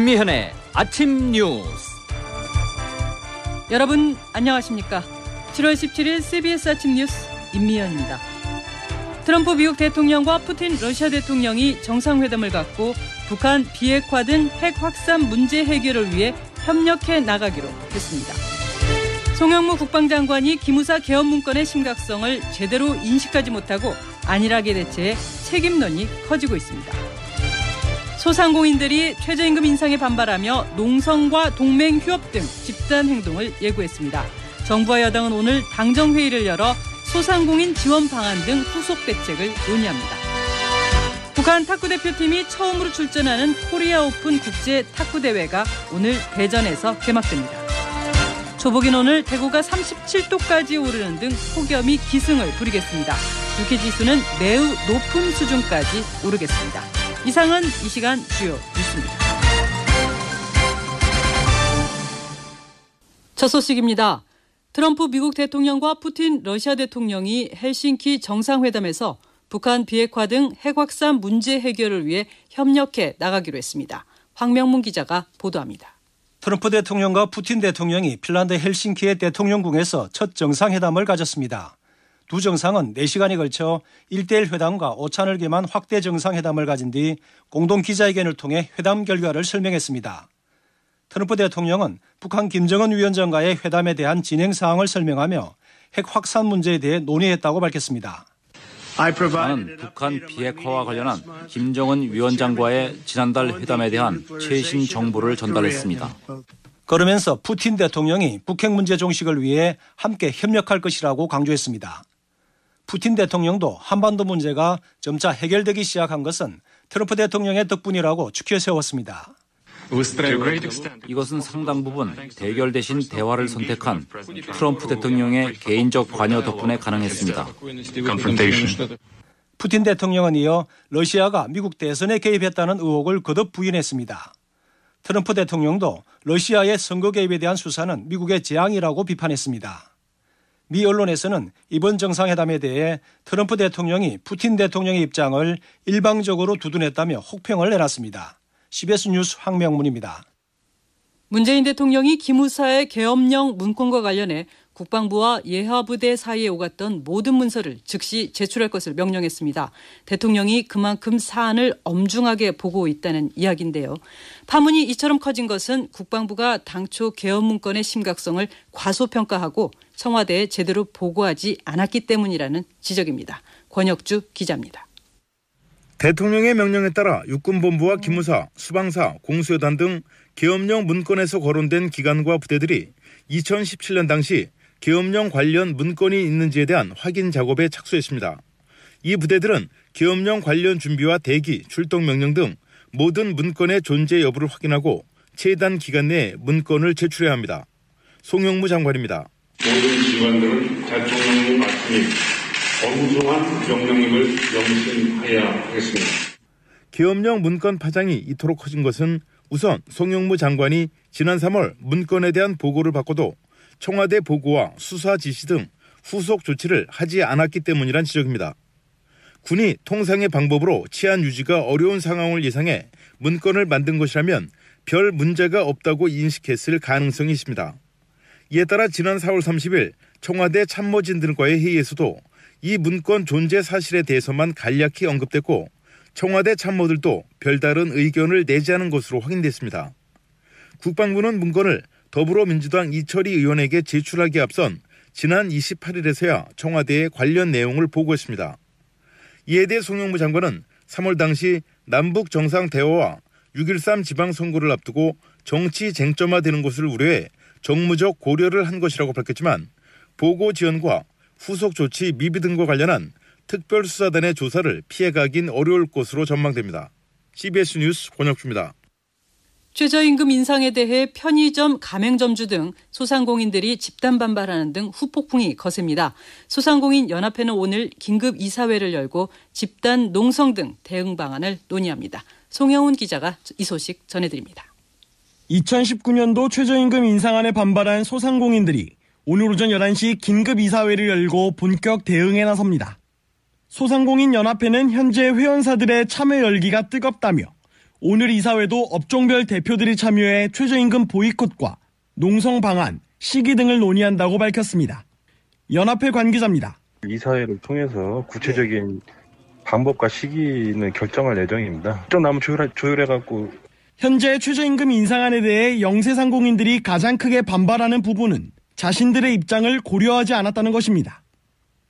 임미현의 아침 뉴스. 여러분 안녕하십니까? 7월 17일 CBS 아침 뉴스 임미현입니다. 트럼프 미국 대통령과 푸틴 러시아 대통령이 정상회담을 갖고 북한 비핵화 등 핵 확산 문제 해결을 위해 협력해 나가기로 했습니다. 송영무 국방장관이 기무사 개헌 문건의 심각성을 제대로 인식하지 못하고 안일하게 대처해 책임론이 커지고 있습니다. 소상공인들이 최저임금 인상에 반발하며 농성과 동맹 휴업 등 집단 행동을 예고했습니다. 정부와 여당은 오늘 당정회의를 열어 소상공인 지원 방안 등 후속 대책을 논의합니다. 북한 탁구대표팀이 처음으로 출전하는 코리아 오픈 국제 탁구대회가 오늘 대전에서 개막됩니다. 조복인 오늘 대구가 37도까지 오르는 등 폭염이 기승을 부리겠습니다. 불쾌지수는 매우 높은 수준까지 오르겠습니다. 이상은 이 시간 주요 뉴스입니다. 첫 소식입니다. 트럼프 미국 대통령과 푸틴 러시아 대통령이 헬싱키 정상회담에서 북한 비핵화 등 핵 확산 문제 해결을 위해 협력해 나가기로 했습니다. 황명문 기자가 보도합니다. 트럼프 대통령과 푸틴 대통령이 핀란드 헬싱키의 대통령궁에서 첫 정상회담을 가졌습니다. 두 정상은 4시간에 걸쳐 1대1 회담과 오찬을 겸한 확대 정상회담을 가진 뒤 공동 기자회견을 통해 회담 결과를 설명했습니다. 트럼프 대통령은 북한 김정은 위원장과의 회담에 대한 진행 사항을 설명하며 핵 확산 문제에 대해 논의했다고 밝혔습니다. 나는 북한 비핵화와 관련한 김정은 위원장과의 지난달 회담에 대한 최신 정보를 전달했습니다. 그러면서 푸틴 대통령이 북핵 문제 종식을 위해 함께 협력할 것이라고 강조했습니다. 푸틴 대통령도 한반도 문제가 점차 해결되기 시작한 것은 트럼프 대통령의 덕분이라고 추켜 세웠습니다. 이것은 상당 부분 대결 대신 대화를 선택한 트럼프 대통령의 개인적 관여 덕분에 가능했습니다. 푸틴 대통령은 이어 러시아가 미국 대선에 개입했다는 의혹을 거듭 부인했습니다. 트럼프 대통령도 러시아의 선거 개입에 대한 수사는 미국의 재앙이라고 비판했습니다. 미 언론에서는 이번 정상회담에 대해 트럼프 대통령이 푸틴 대통령의 입장을 일방적으로 두둔했다며 혹평을 내놨습니다. CBS 뉴스 황명문입니다. 문재인 대통령이 기무사의 계엄령 문건과 관련해 국방부와 예하부대 사이에 오갔던 모든 문서를 즉시 제출할 것을 명령했습니다. 대통령이 그만큼 사안을 엄중하게 보고 있다는 이야기인데요. 파문이 이처럼 커진 것은 국방부가 당초 계엄 문건의 심각성을 과소평가하고 청와대에 제대로 보고하지 않았기 때문이라는 지적입니다. 권혁주 기자입니다. 대통령의 명령에 따라 육군본부와 기무사, 수방사, 공수여단 등 계엄령 문건에서 거론된 기관과 부대들이 2017년 당시 계엄령 관련 문건이 있는지에 대한 확인 작업에 착수했습니다. 이 부대들은 계엄령 관련 준비와 대기, 출동 명령 등 모든 문건의 존재 여부를 확인하고 최단 기간 내에 문건을 제출해야 합니다. 송영무 장관입니다. 모든 기관들은 대통령의 말씀이 엄중한 명령임을 명심해야 하겠습니다. 계엄령 문건 파장이 이토록 커진 것은 우선 송영무 장관이 지난 3월 문건에 대한 보고를 받고도 청와대 보고와 수사 지시 등 후속 조치를 하지 않았기 때문이란 지적입니다. 군이 통상의 방법으로 치안 유지가 어려운 상황을 예상해 문건을 만든 것이라면 별 문제가 없다고 인식했을 가능성이 있습니다. 이에 따라 지난 4월 30일 청와대 참모진들과의 회의에서도 이 문건 존재 사실에 대해서만 간략히 언급됐고 청와대 참모들도 별다른 의견을 내지 않은 것으로 확인됐습니다. 국방부는 문건을 더불어민주당 이철희 의원에게 제출하기에 앞선 지난 28일에서야 청와대에 관련 내용을 보고했습니다. 이에 대해 송영무 장관은 3월 당시 남북 정상대화와 6.13 지방선거를 앞두고 정치 쟁점화되는 것을 우려해 정무적 고려를 한 것이라고 밝혔지만 보고 지연과 후속 조치 미비 등과 관련한 특별수사단의 조사를 피해가긴 어려울 것으로 전망됩니다. CBS 뉴스 권혁주입니다. 최저임금 인상에 대해 편의점, 가맹점주 등 소상공인들이 집단 반발하는 등 후폭풍이 거셉니다. 소상공인 연합회는 오늘 긴급 이사회를 열고 집단 농성 등 대응 방안을 논의합니다. 송영훈 기자가 이 소식 전해드립니다. 2019년도 최저임금 인상안에 반발한 소상공인들이 오늘 오전 11시 긴급 이사회를 열고 본격 대응에 나섭니다. 소상공인 연합회는 현재 회원사들의 참여 열기가 뜨겁다며 오늘 이사회도 업종별 대표들이 참여해 최저임금 보이콧과 농성 방안, 시기 등을 논의한다고 밝혔습니다. 연합회 관계자입니다. 이사회를 통해서 구체적인 방법과 시기는 결정할 예정입니다. 좀 남은 조율해갖고. 현재 최저임금 인상안에 대해 영세상공인들이 가장 크게 반발하는 부분은 자신들의 입장을 고려하지 않았다는 것입니다.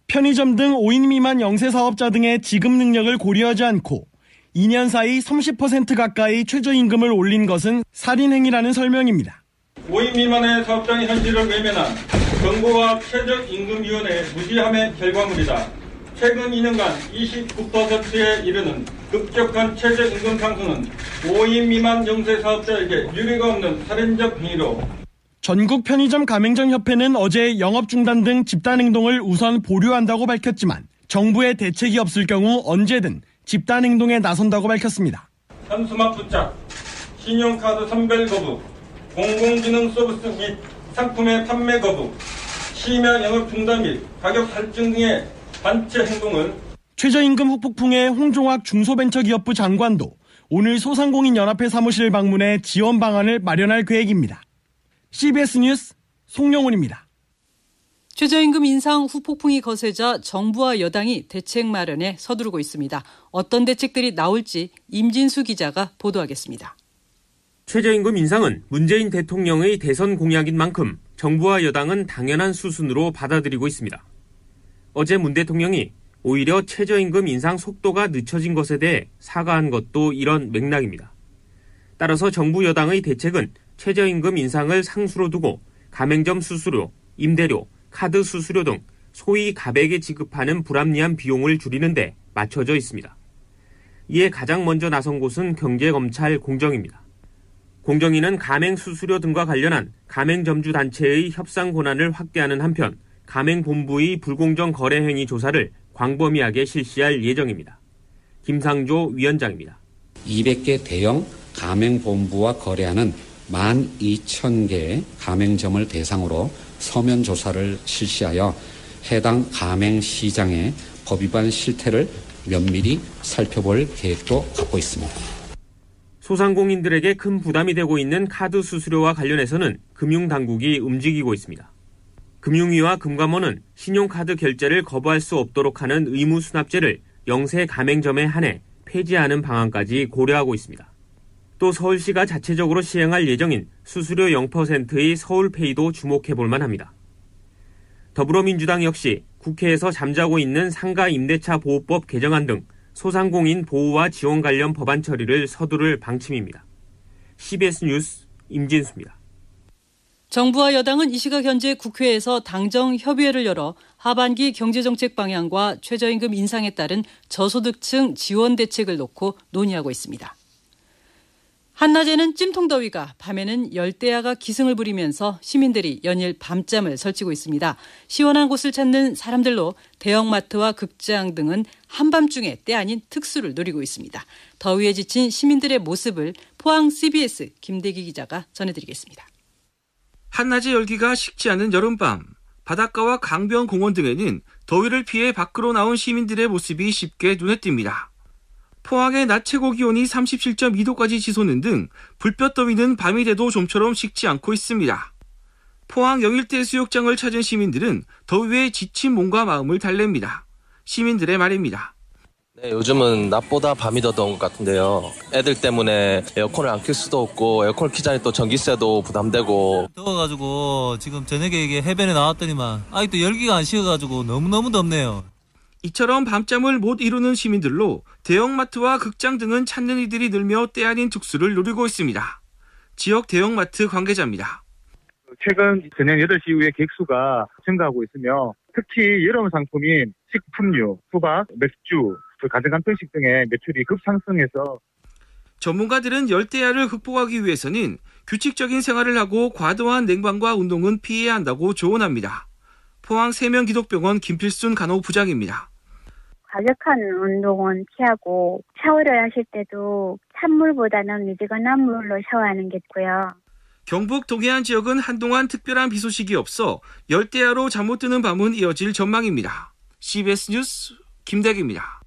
편의점 등 5인 미만 영세사업자 등의 지급 능력을 고려하지 않고 2년 사이 30% 가까이 최저임금을 올린 것은 살인행위라는 설명입니다. 5인 미만의 사업장의 현실을 외면한 정부와 최저임금위원회의 무지함의 결과물이다. 최근 2년간 29%에 이르는 급격한 최저임금 상승은 5인 미만 영세사업자에게 유례가 없는 살인적 행위로 전국 편의점 가맹점 협회는 어제 영업 중단 등 집단 행동을 우선 보류한다고 밝혔지만 정부의 대책이 없을 경우 언제든 집단 행동에 나선다고 밝혔습니다. 현수막 부착, 신용카드 선별 거부, 공공기능 서비스 및 상품의 판매 거부, 심야 영업 중단 및 가격 할증 등의 단체 행동을 최저임금 후폭풍에 홍종학 중소벤처기업부 장관도 오늘 소상공인연합회 사무실을 방문해 지원 방안을 마련할 계획입니다. CBS 뉴스 송영훈입니다. 최저임금 인상 후폭풍이 거세자 정부와 여당이 대책 마련에 서두르고 있습니다. 어떤 대책들이 나올지 임진수 기자가 보도하겠습니다. 최저임금 인상은 문재인 대통령의 대선 공약인 만큼 정부와 여당은 당연한 수순으로 받아들이고 있습니다. 어제 문 대통령이 오히려 최저임금 인상 속도가 늦춰진 것에 대해 사과한 것도 이런 맥락입니다. 따라서 정부 여당의 대책은 최저임금 인상을 상수로 두고 가맹점 수수료, 임대료, 카드 수수료 등 소위 가백에 지급하는 불합리한 비용을 줄이는 데 맞춰져 있습니다. 이에 가장 먼저 나선 곳은 경제검찰 공정위입니다. 공정위는 가맹 수수료 등과 관련한 가맹점주 단체의 협상 권한을 확대하는 한편 가맹본부의 불공정 거래 행위 조사를 광범위하게 실시할 예정입니다. 김상조 위원장입니다. 200개 대형 가맹본부와 거래하는 12,000개의 가맹점을 대상으로 서면 조사를 실시하여 해당 가맹시장의 법 위반 실태를 면밀히 살펴볼 계획도 갖고 있습니다. 소상공인들에게 큰 부담이 되고 있는 카드 수수료와 관련해서는 금융당국이 움직이고 있습니다. 금융위와 금감원은 신용카드 결제를 거부할 수 없도록 하는 의무수납제를 영세 가맹점에 한해 폐지하는 방안까지 고려하고 있습니다. 또 서울시가 자체적으로 시행할 예정인 수수료 0%의 서울페이도 주목해볼 만합니다. 더불어민주당 역시 국회에서 잠자고 있는 상가 임대차 보호법 개정안 등 소상공인 보호와 지원 관련 법안 처리를 서두를 방침입니다. CBS 뉴스 임진수입니다. 정부와 여당은 이 시각 현재 국회에서 당정협의회를 열어 하반기 경제정책 방향과 최저임금 인상에 따른 저소득층 지원 대책을 놓고 논의하고 있습니다. 한낮에는 찜통더위가, 밤에는 열대야가 기승을 부리면서 시민들이 연일 밤잠을 설치고 있습니다. 시원한 곳을 찾는 사람들로 대형마트와 극장 등은 한밤중에 때 아닌 특수를 노리고 있습니다. 더위에 지친 시민들의 모습을 포항 CBS 김대기 기자가 전해드리겠습니다. 한낮의 열기가 식지 않은 여름밤, 바닷가와 강변 공원 등에는 더위를 피해 밖으로 나온 시민들의 모습이 쉽게 눈에 띕니다. 포항의 낮 최고 기온이 37.2도까지 치솟는 등 불볕 더위는 밤이 돼도 좀처럼 식지 않고 있습니다. 포항 영일대 수욕장을 찾은 시민들은 더위에 지친 몸과 마음을 달랩니다. 시민들의 말입니다. 네, 요즘은 낮보다 밤이 더 더운 것 같은데요. 애들 때문에 에어컨을 안 켤 수도 없고 에어컨을 켜자니 또 전기세도 부담되고. 더워가지고 지금 저녁에 이게 해변에 나왔더니만 아직도 열기가 안 식어가지고 너무너무 덥네요. 이처럼 밤잠을 못 이루는 시민들로 대형마트와 극장 등은 찾는 이들이 늘며 때 아닌 특수를 노리고 있습니다. 지역 대형마트 관계자입니다. 최근 저녁 8시 이후에 객수가 증가하고 있으며 특히 여름 상품인 식품류, 수박, 맥주, 가정간편식 등의 매출이 급상승해서 전문가들은 열대야를 극복하기 위해서는 규칙적인 생활을 하고 과도한 냉방과 운동은 피해야 한다고 조언합니다. 포항 세면기독병원 김필순 간호부장입니다. 과격한 운동은 피하고 샤워를 하실 때도 찬물보다는 미지근한 물로 샤워하는 게 좋고요. 경북 동해안 지역은 한동안 특별한 비 소식이 없어 열대야로 잠 못 드는 밤은 이어질 전망입니다. CBS 뉴스 김대기입니다.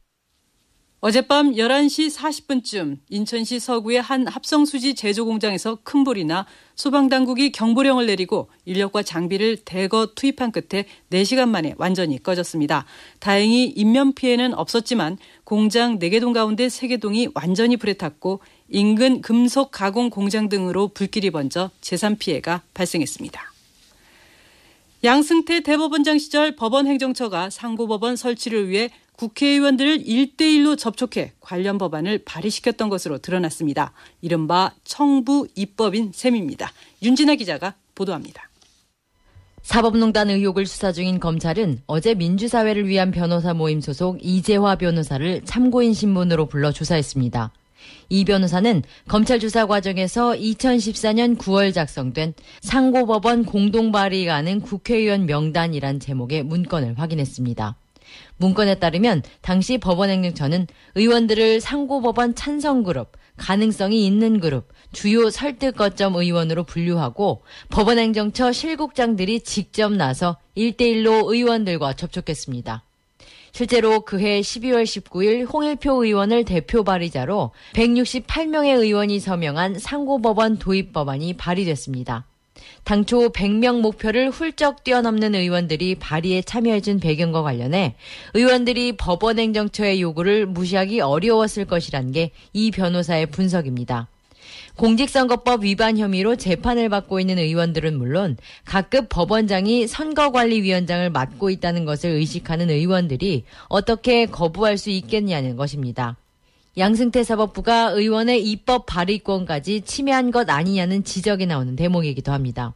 어젯밤 11시 40분쯤 인천시 서구의 한 합성수지 제조공장에서 큰 불이 나 소방당국이 경보령을 내리고 인력과 장비를 대거 투입한 끝에 4시간 만에 완전히 꺼졌습니다. 다행히 인명피해는 없었지만 공장 4개 동 가운데 3개 동이 완전히 불에 탔고 인근 금속 가공 공장 등으로 불길이 번져 재산피해가 발생했습니다. 양승태 대법원장 시절 법원행정처가 상고법원 설치를 위해 국회의원들을 1대1로 접촉해 관련 법안을 발의시켰던 것으로 드러났습니다. 이른바 청부 입법인 셈입니다. 윤진아 기자가 보도합니다. 사법농단 의혹을 수사 중인 검찰은 어제 민주사회를 위한 변호사 모임 소속 이재화 변호사를 참고인 신분으로 불러 조사했습니다. 이 변호사는 검찰 조사 과정에서 2014년 9월 작성된 상고법원 공동발의 가능 국회의원 명단이란 제목의 문건을 확인했습니다. 문건에 따르면 당시 법원행정처는 의원들을 상고법원 찬성그룹, 가능성이 있는 그룹, 주요 설득 거점 의원으로 분류하고 법원행정처 실국장들이 직접 나서 1대1로 의원들과 접촉했습니다. 실제로 그해 12월 19일 홍일표 의원을 대표 발의자로 168명의 의원이 서명한 상고법원 도입 법안이 발의됐습니다. 당초 100명 목표를 훌쩍 뛰어넘는 의원들이 발의에 참여해준 배경과 관련해 의원들이 법원행정처의 요구를 무시하기 어려웠을 것이란 게 이 변호사의 분석입니다. 공직선거법 위반 혐의로 재판을 받고 있는 의원들은 물론 각급 법원장이 선거관리위원장을 맡고 있다는 것을 의식하는 의원들이 어떻게 거부할 수 있겠냐는 것입니다. 양승태 사법부가 의원의 입법 발의권까지 침해한 것 아니냐는 지적이 나오는 대목이기도 합니다.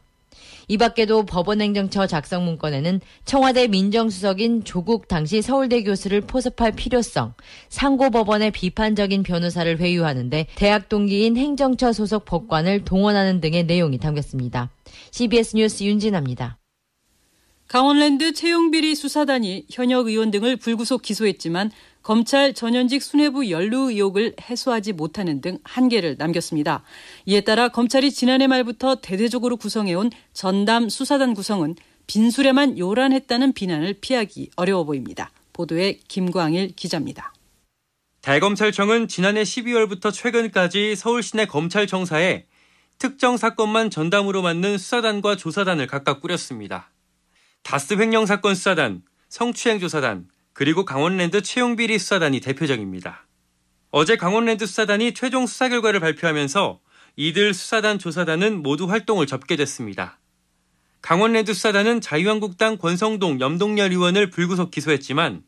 이 밖에도 법원행정처 작성 문건에는 청와대 민정수석인 조국 당시 서울대 교수를 포섭할 필요성, 상고법원의 비판적인 변호사를 회유하는데 대학 동기인 행정처 소속 법관을 동원하는 등의 내용이 담겼습니다. CBS 뉴스 윤진아입니다. 강원랜드 채용비리 수사단이 현역 의원 등을 불구속 기소했지만 검찰 전현직 수뇌부 연루 의혹을 해소하지 못하는 등 한계를 남겼습니다. 이에 따라 검찰이 지난해 말부터 대대적으로 구성해온 전담 수사단 구성은 빈술에만 요란했다는 비난을 피하기 어려워 보입니다. 보도에 김광일 기자입니다. 대검찰청은 지난해 12월부터 최근까지 서울 시내 검찰청사에 특정 사건만 전담으로 맡는 수사단과 조사단을 각각 꾸렸습니다. 다스 횡령 사건 수사단, 성추행 조사단, 그리고 강원랜드 채용비리 수사단이 대표적입니다. 어제 강원랜드 수사단이 최종 수사 결과를 발표하면서 이들 수사단, 조사단은 모두 활동을 접게 됐습니다. 강원랜드 수사단은 자유한국당 권성동, 염동열 의원을 불구속 기소했지만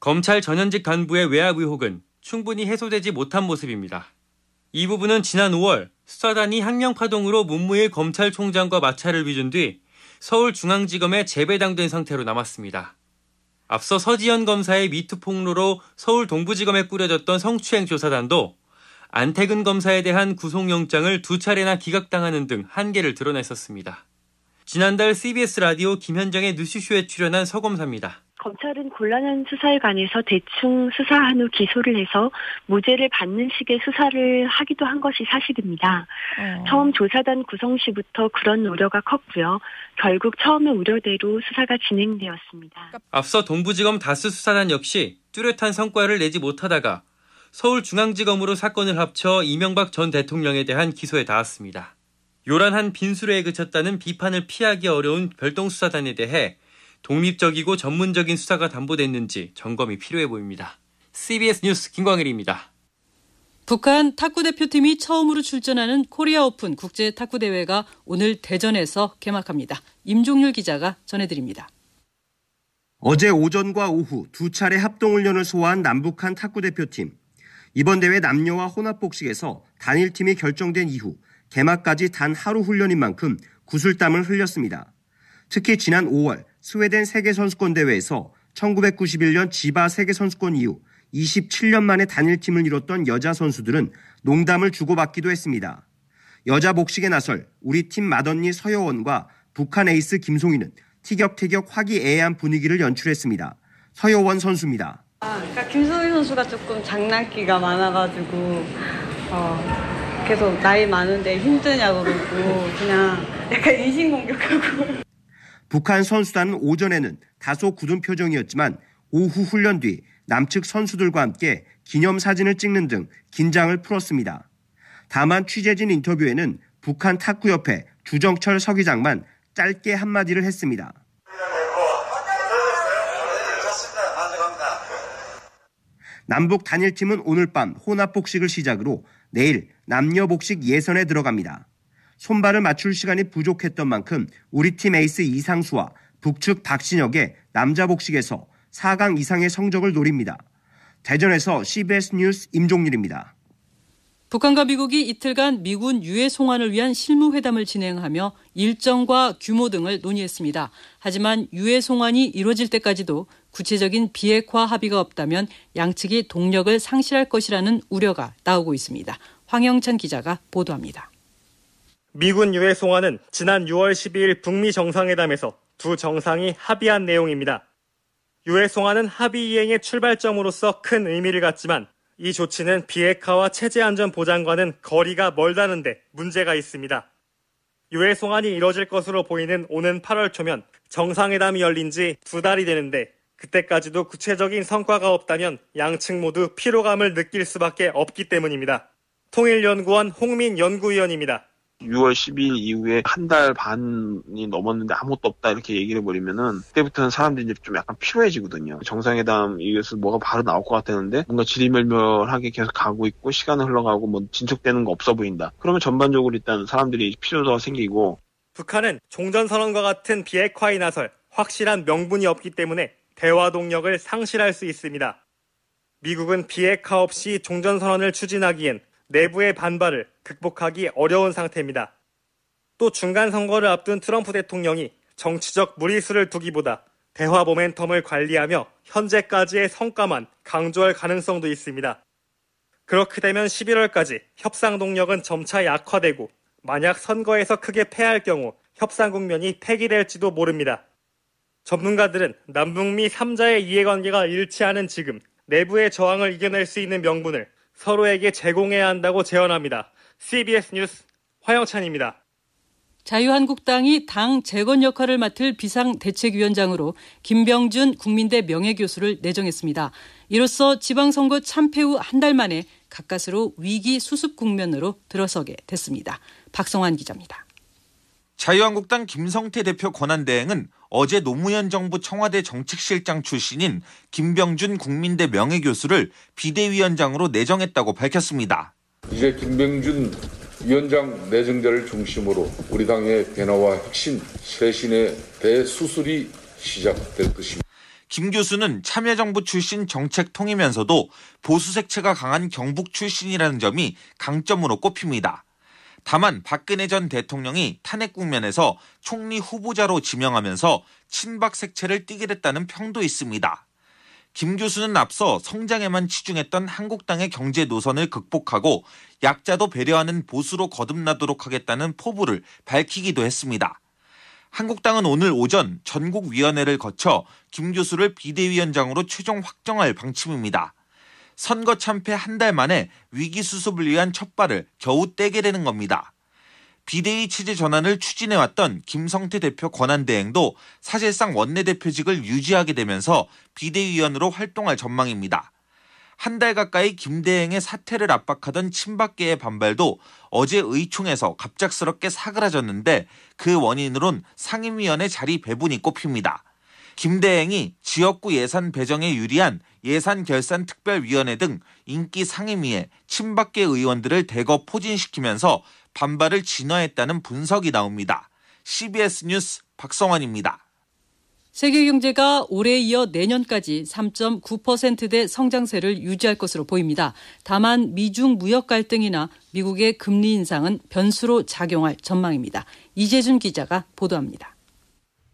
검찰 전현직 간부의 외압 의혹은 충분히 해소되지 못한 모습입니다. 이 부분은 지난 5월 수사단이 항명파동으로 문무일 검찰총장과 마찰을 빚은 뒤 서울중앙지검에 재배당된 상태로 남았습니다. 앞서 서지현 검사의 미투 폭로로 서울 동부지검에 꾸려졌던 성추행 조사단도 안태근 검사에 대한 구속영장을 2차례나 기각당하는 등 한계를 드러냈었습니다. 지난달 CBS 라디오 김현정의 뉴스쇼에 출연한 서 검사입니다. 검찰은 곤란한 수사에 관해서 대충 수사한 후 기소를 해서 무죄를 받는 식의 수사를 하기도 한 것이 사실입니다. 처음 조사단 구성 시부터 그런 우려가 컸고요. 결국 처음의 우려대로 수사가 진행되었습니다. 앞서 동부지검 다스 수사단 역시 뚜렷한 성과를 내지 못하다가 서울중앙지검으로 사건을 합쳐 이명박 전 대통령에 대한 기소에 닿았습니다. 요란한 빈수레에 그쳤다는 비판을 피하기 어려운 별동수사단에 대해 독립적이고 전문적인 수사가 담보됐는지 점검이 필요해 보입니다. CBS 뉴스 김광일입니다. 북한 탁구대표팀이 처음으로 출전하는 코리아 오픈 국제 탁구대회가 오늘 대전에서 개막합니다. 임종률 기자가 전해드립니다. 어제 오전과 오후 2차례 합동훈련을 소화한 남북한 탁구대표팀. 이번 대회 남녀와 혼합복식에서 단일팀이 결정된 이후 개막까지 단 하루 훈련인 만큼 구슬땀을 흘렸습니다. 특히 지난 5월 스웨덴 세계선수권대회에서 1991년 지바 세계선수권 이후 27년 만에 단일팀을 이뤘던 여자 선수들은 농담을 주고받기도 했습니다. 여자 복식에 나설 우리 팀 맏언니 서여원과 북한 에이스 김송희는 티격태격 화기애애한 분위기를 연출했습니다. 서여원 선수입니다. 그러니까 김송희 선수가 조금 장난기가 많아가지고 계속 나이 많은데 힘드냐고 그러고 그냥 약간 인신공격하고. 북한 선수단은 오전에는 다소 굳은 표정이었지만 오후 훈련 뒤 남측 선수들과 함께 기념사진을 찍는 등 긴장을 풀었습니다. 다만 취재진 인터뷰에는 북한 탁구협회 주정철 서기장만 짧게 한마디를 했습니다. 남북 단일팀은 오늘 밤 혼합복식을 시작으로 내일 남녀복식 예선에 들어갑니다. 손발을 맞출 시간이 부족했던 만큼 우리 팀 에이스 이상수와 북측 박신혁의 남자복식에서 4강 이상의 성적을 노립니다. 대전에서 CBS 뉴스 임종률입니다. 북한과 미국이 이틀간 미군 유해 송환을 위한 실무회담을 진행하며 일정과 규모 등을 논의했습니다. 하지만 유해 송환이 이루어질 때까지도 구체적인 비핵화 합의가 없다면 양측이 동력을 상실할 것이라는 우려가 나오고 있습니다. 황영찬 기자가 보도합니다. 미군 유해 송환은 지난 6월 12일 북미 정상회담에서 두 정상이 합의한 내용입니다. 유해 송환은 합의 이행의 출발점으로서 큰 의미를 갖지만 이 조치는 비핵화와 체제 안전 보장과는 거리가 멀다는데 문제가 있습니다. 유해 송환이 이뤄질 것으로 보이는 오는 8월 초면 정상회담이 열린 지 2달이 되는데 그때까지도 구체적인 성과가 없다면 양측 모두 피로감을 느낄 수밖에 없기 때문입니다. 통일연구원 홍민 연구위원입니다. 6월 12일 이후에 한 달 반이 넘었는데 아무것도 없다 이렇게 얘기를 해버리면은 그때부터는 사람들이 이제 좀 약간 피로해지거든요. 정상회담 이것을 뭐가 바로 나올 것 같았는데 뭔가 지리멸멸하게 계속 가고 있고 시간은 흘러가고 뭐 진척되는 거 없어 보인다. 그러면 전반적으로 일단 사람들이 피로도가 생기고 북한은 종전선언과 같은 비핵화에 나설 확실한 명분이 없기 때문에 대화 동력을 상실할 수 있습니다. 미국은 비핵화 없이 종전선언을 추진하기엔 내부의 반발을 극복하기 어려운 상태입니다. 또 중간 선거를 앞둔 트럼프 대통령이 정치적 무리수를 두기보다 대화 모멘텀을 관리하며 현재까지의 성과만 강조할 가능성도 있습니다. 그렇게 되면 11월까지 협상 동력은 점차 약화되고 만약 선거에서 크게 패할 경우 협상 국면이 폐기될지도 모릅니다. 전문가들은 남북미 3자의 이해관계가 일치하는 지금 내부의 저항을 이겨낼 수 있는 명분을 서로에게 제공해야 한다고 제언합니다. CBS 뉴스 화영찬입니다. 자유한국당이 당 재건 역할을 맡을 비상대책위원장으로 김병준 국민대 명예교수를 내정했습니다. 이로써 지방선거 참패 후 한 달 만에 가까스로 위기 수습 국면으로 들어서게 됐습니다. 박성환 기자입니다. 자유한국당 김성태 대표 권한대행은 어제 노무현 정부 청와대 정책실장 출신인 김병준 국민대 명예교수를 비대위원장으로 내정했다고 밝혔습니다. 이제 김병준 위원장 내정자를 중심으로 우리 당의 변화와 혁신, 쇄신의 대수술이 시작될 것입니다. 김 교수는 참여정부 출신 정책통이면서도 보수 색채가 강한 경북 출신이라는 점이 강점으로 꼽힙니다. 다만 박근혜 전 대통령이 탄핵 국면에서 총리 후보자로 지명하면서 친박 색채를 띠게 됐다는 평도 있습니다. 김 교수는 앞서 성장에만 치중했던 한국당의 경제 노선을 극복하고 약자도 배려하는 보수로 거듭나도록 하겠다는 포부를 밝히기도 했습니다. 한국당은 오늘 오전 전국위원회를 거쳐 김 교수를 비대위원장으로 최종 확정할 방침입니다. 선거 참패 한 달 만에 위기 수습을 위한 첫발을 겨우 떼게 되는 겁니다. 비대위 체제 전환을 추진해왔던 김성태 대표 권한대행도 사실상 원내대표직을 유지하게 되면서 비대위원으로 활동할 전망입니다. 한 달 가까이 김 대행의 사퇴를 압박하던 친박계의 반발도 어제 의총에서 갑작스럽게 사그라졌는데 그 원인으론 상임위원회 자리 배분이 꼽힙니다. 김 대행이 지역구 예산 배정에 유리한 예산결산특별위원회 등 인기 상임위에 친박계 의원들을 대거 포진시키면서 반발을 진화했다는 분석이 나옵니다. CBS 뉴스 박성환입니다. 세계 경제가 올해 이어 내년까지 3.9%대 성장세를 유지할 것으로 보입니다. 다만 미중 무역 갈등이나 미국의 금리 인상은 변수로 작용할 전망입니다. 이재준 기자가 보도합니다.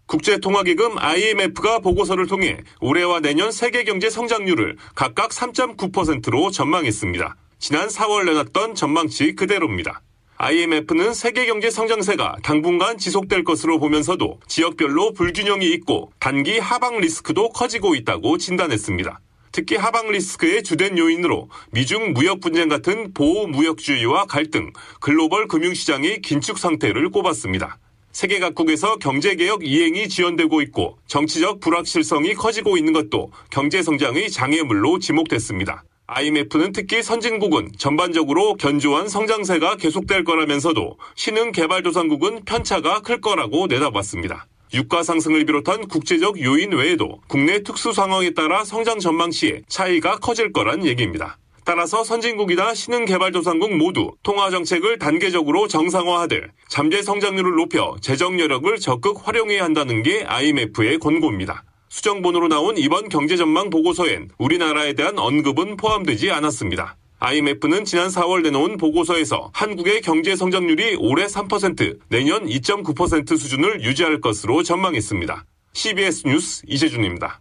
국제통화기금 IMF가 보고서를 통해 올해와 내년 세계 경제 성장률을 각각 3.9%로 전망했습니다. 지난 4월 내놨던 전망치 그대로입니다. IMF는 세계 경제 성장세가 당분간 지속될 것으로 보면서도 지역별로 불균형이 있고 단기 하방 리스크도 커지고 있다고 진단했습니다. 특히 하방 리스크의 주된 요인으로 미중 무역 분쟁 같은 보호 무역주의와 갈등, 글로벌 금융시장의 긴축 상태를 꼽았습니다. 세계 각국에서 경제개혁 이행이 지연되고 있고 정치적 불확실성이 커지고 있는 것도 경제성장의 장애물로 지목됐습니다. IMF는 특히 선진국은 전반적으로 견조한 성장세가 계속될 거라면서도 신흥개발도상국은 편차가 클 거라고 내다봤습니다. 유가 상승을 비롯한 국제적 요인 외에도 국내 특수 상황에 따라 성장 전망치에 차이가 커질 거란 얘기입니다. 따라서 선진국이나 신흥개발도상국 모두 통화정책을 단계적으로 정상화하되 잠재 성장률을 높여 재정 여력을 적극 활용해야 한다는 게 IMF의 권고입니다. 수정본으로 나온 이번 경제전망 보고서엔 우리나라에 대한 언급은 포함되지 않았습니다. IMF는 지난 4월 내놓은 보고서에서 한국의 경제 성장률이 올해 3%, 내년 2.9% 수준을 유지할 것으로 전망했습니다. CBS 뉴스 이재준입니다.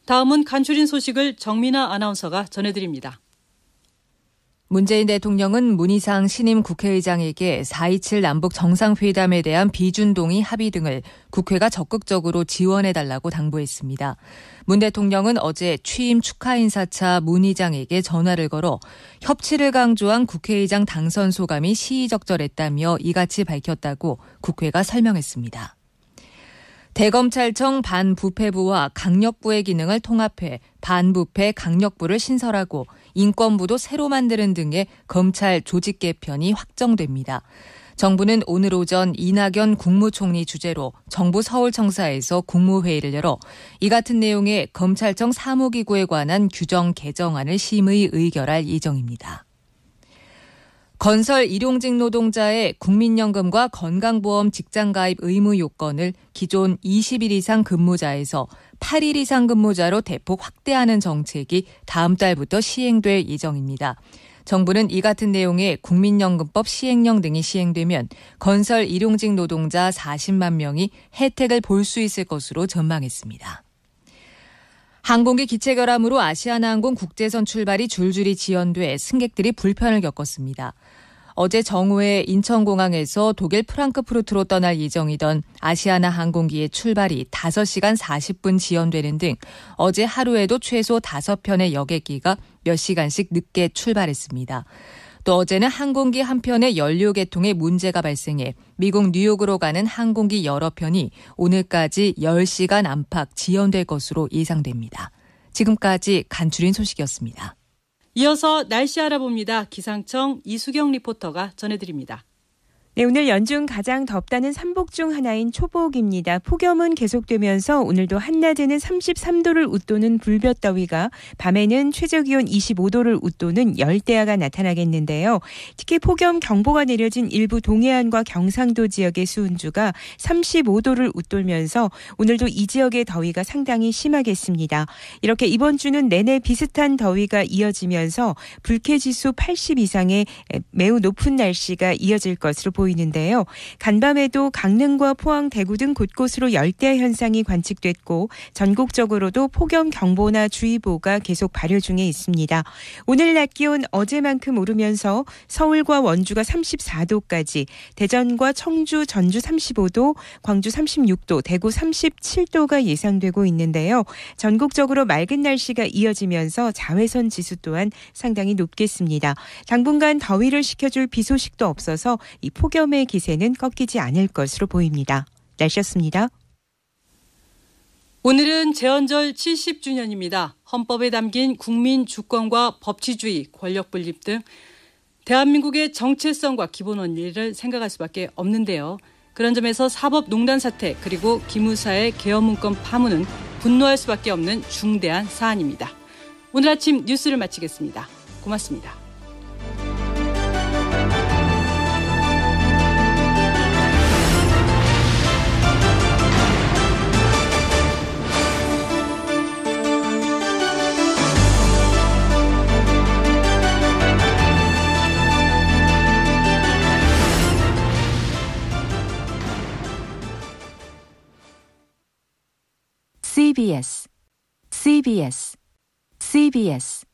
다음은 간추린 소식을 정민아 아나운서가 전해드립니다. 문재인 대통령은 문희상 신임 국회의장에게 4.27 남북 정상회담에 대한 비준동의 합의 등을 국회가 적극적으로 지원해달라고 당부했습니다. 문 대통령은 어제 취임 축하 인사차 문 의장에게 전화를 걸어 협치를 강조한 국회의장 당선 소감이 시의적절했다며 이같이 밝혔다고 국회가 설명했습니다. 대검찰청 반부패부와 강력부의 기능을 통합해 반부패 강력부를 신설하고 인권부도 새로 만드는 등의 검찰 조직 개편이 확정됩니다. 정부는 오늘 오전 이낙연 국무총리 주재로 정부 서울청사에서 국무회의를 열어 이 같은 내용의 검찰청 사무기구에 관한 규정 개정안을 심의 의결할 예정입니다. 건설 일용직 노동자의 국민연금과 건강보험 직장가입 의무 요건을 기존 20일 이상 근무자에서 8일 이상 근무자로 대폭 확대하는 정책이 다음 달부터 시행될 예정입니다. 정부는 이 같은 내용의 국민연금법 시행령 등이 시행되면 건설 일용직 노동자 40만 명이 혜택을 볼 수 있을 것으로 전망했습니다. 항공기 기체 결함으로 아시아나항공 국제선 출발이 줄줄이 지연돼 승객들이 불편을 겪었습니다. 어제 정오에 인천공항에서 독일 프랑크푸르트로 떠날 예정이던 아시아나 항공기의 출발이 5시간 40분 지연되는 등 어제 하루에도 최소 5편의 여객기가 몇 시간씩 늦게 출발했습니다. 또 어제는 항공기 한 편의 연료 개통에 문제가 발생해 미국 뉴욕으로 가는 항공기 여러 편이 오늘까지 10시간 안팎 지연될 것으로 예상됩니다. 지금까지 간추린 소식이었습니다. 이어서 날씨 알아봅니다. 기상청 이수경 리포터가 전해드립니다. 네, 오늘 연중 가장 덥다는 삼복 중 하나인 초복입니다. 폭염은 계속되면서 오늘도 한낮에는 33도를 웃도는 불볕더위가, 밤에는 최저기온 25도를 웃도는 열대야가 나타나겠는데요. 특히 폭염 경보가 내려진 일부 동해안과 경상도 지역의 수은주가 35도를 웃돌면서 오늘도 이 지역의 더위가 상당히 심하겠습니다. 이렇게 이번 주는 내내 비슷한 더위가 이어지면서 불쾌지수 80 이상의 매우 높은 날씨가 이어질 것으로 보입니다. 보이는데요. 간밤에도 강릉과 포항, 대구 등 곳곳으로 열대 현상이 관측됐고 전국적으로도 폭염 경보나 주의보가 계속 발효 중에 있습니다. 오늘 낮 기온 어제만큼 오르면서 서울과 원주가 34도까지, 대전과 청주, 전주 35도, 광주 36도, 대구 37도가 예상되고 있는데요. 전국적으로 맑은 날씨가 이어지면서 자외선 지수 또한 상당히 높겠습니다. 당분간 더위를 식혀줄 비 소식도 없어서 이 폭염의 기세는 꺾이지 않을 것으로 보입니다. 날씨였습니다. 오늘은 제헌절 70주년입니다. 헌법에 담긴 국민 주권과 법치주의, 권력 분립 등 대한민국의 정체성과 기본 원리를 생각할 수밖에 없는데요. 그런 점에서 사법농단 사태 그리고 기무사의 계엄문건 파문은 분노할 수밖에 없는 중대한 사안입니다. 오늘 아침 뉴스를 마치겠습니다. 고맙습니다. CBS